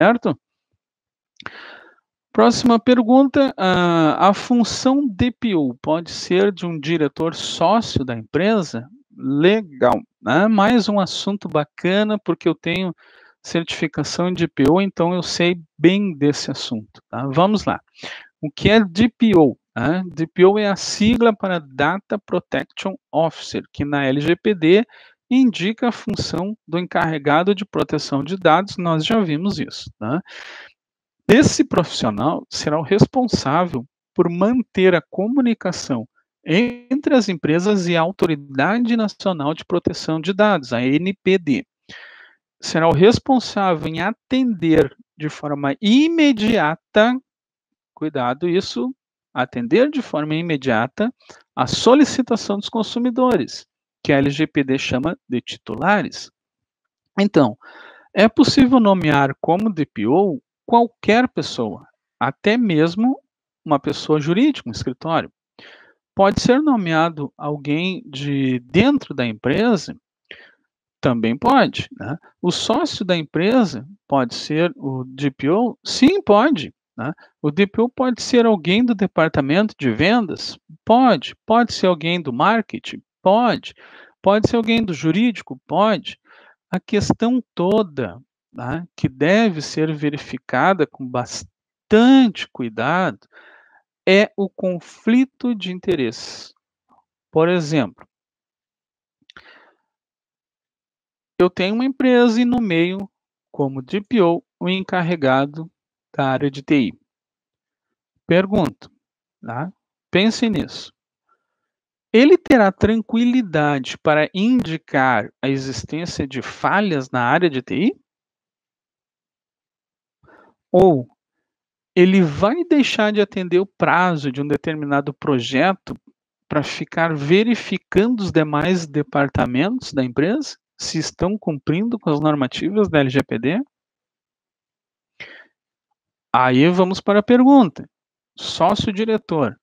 certo? Próxima pergunta, a função DPO pode ser de um diretor sócio da empresa? Legal, né? Mais um assunto bacana, porque eu tenho certificação em DPO, então eu sei bem desse assunto, tá? Vamos lá. O que é DPO? Né? DPO é a sigla para Data Protection Officer, que na LGPD indica a função do encarregado de proteção de dados, nós já vimos isso, né? Esse profissional será o responsável por manter a comunicação entre as empresas e a Autoridade Nacional de Proteção de Dados, a ANPD. Será o responsável em atender de forma imediata, cuidado isso, atender de forma imediata a solicitação dos consumidores, que a LGPD chama de titulares. Então, é possível nomear como DPO qualquer pessoa, até mesmo uma pessoa jurídica, um escritório. Pode ser nomeado alguém de dentro da empresa? Também pode, né? O sócio da empresa pode ser o DPO? Sim, pode, né? O DPO pode ser alguém do departamento de vendas? Pode. Pode ser alguém do marketing? Pode. Pode ser alguém do jurídico? Pode. A questão toda, né, que deve ser verificada com bastante cuidado é o conflito de interesses. Por exemplo, eu tenho uma empresa e nomeio como DPO o encarregado da área de TI. Pergunto, tá? Pense nisso. Ele terá tranquilidade para indicar a existência de falhas na área de TI? Ou ele vai deixar de atender o prazo de um determinado projeto para ficar verificando os demais departamentos da empresa se estão cumprindo com as normativas da LGPD? Aí vamos para a pergunta. Sócio-diretor,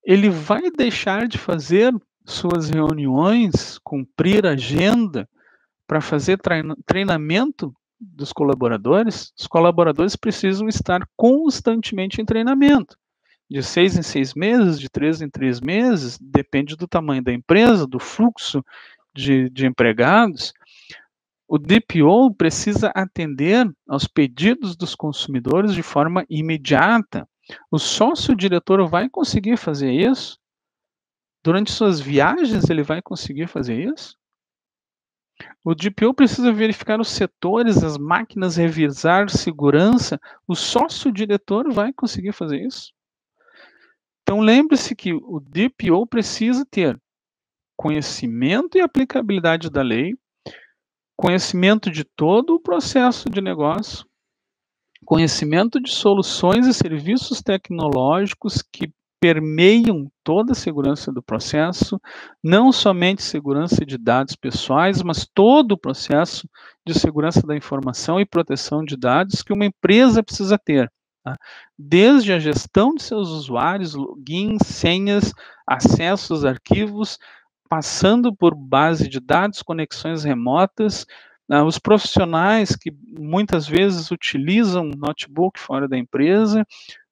ele vai deixar de fazer suas reuniões, cumprir a agenda para fazer treinamento dos colaboradores? Os colaboradores precisam estar constantemente em treinamento. De 6 em 6 meses, de 3 em 3 meses, depende do tamanho da empresa, do fluxo de empregados. O DPO precisa atender aos pedidos dos consumidores de forma imediata. O sócio-diretor vai conseguir fazer isso? Durante suas viagens, ele vai conseguir fazer isso? O DPO precisa verificar os setores, as máquinas, revisar segurança. O sócio-diretor vai conseguir fazer isso? Então, lembre-se que o DPO precisa ter conhecimento e aplicabilidade da lei, conhecimento de todo o processo de negócio, conhecimento de soluções e serviços tecnológicos que permeiam toda a segurança do processo, não somente segurança de dados pessoais, mas todo o processo de segurança da informação e proteção de dados que uma empresa precisa ter. Tá? Desde a gestão de seus usuários, logins, senhas, acessos, arquivos, passando por base de dados, conexões remotas, os profissionais que muitas vezes utilizam notebook fora da empresa,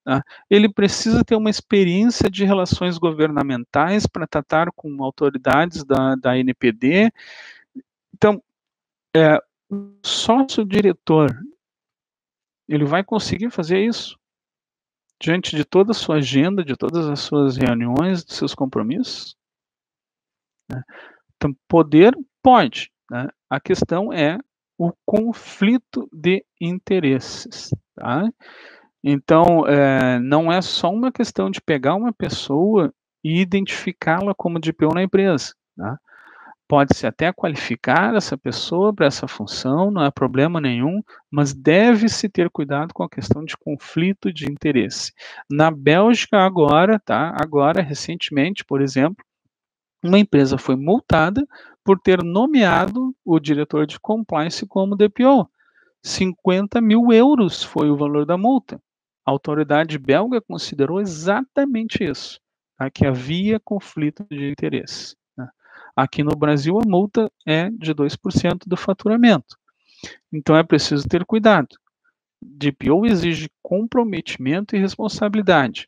tá? Ele precisa ter uma experiência de relações governamentais para tratar com autoridades da NPD. Então, o sócio-diretor, ele vai conseguir fazer isso diante de toda a sua agenda, de todas as suas reuniões, de seus compromissos? Né? Então, poder pode, né? A questão é o conflito de interesses, tá? Então, não é só uma questão de pegar uma pessoa e identificá-la como DPO na empresa, tá? Pode-se até qualificar essa pessoa para essa função, não há problema nenhum, mas deve-se ter cuidado com a questão de conflito de interesse. Na Bélgica agora, tá? Agora, recentemente, por exemplo, uma empresa foi multada por ter nomeado o diretor de compliance como DPO. 50.000 euros foi o valor da multa. A autoridade belga considerou exatamente isso, tá? Que havia conflito de interesse. Né? Aqui no Brasil, a multa é de 2% do faturamento. Então, é preciso ter cuidado. DPO exige comprometimento e responsabilidade,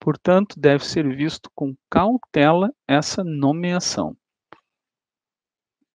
portanto, deve ser visto com cautela essa nomeação.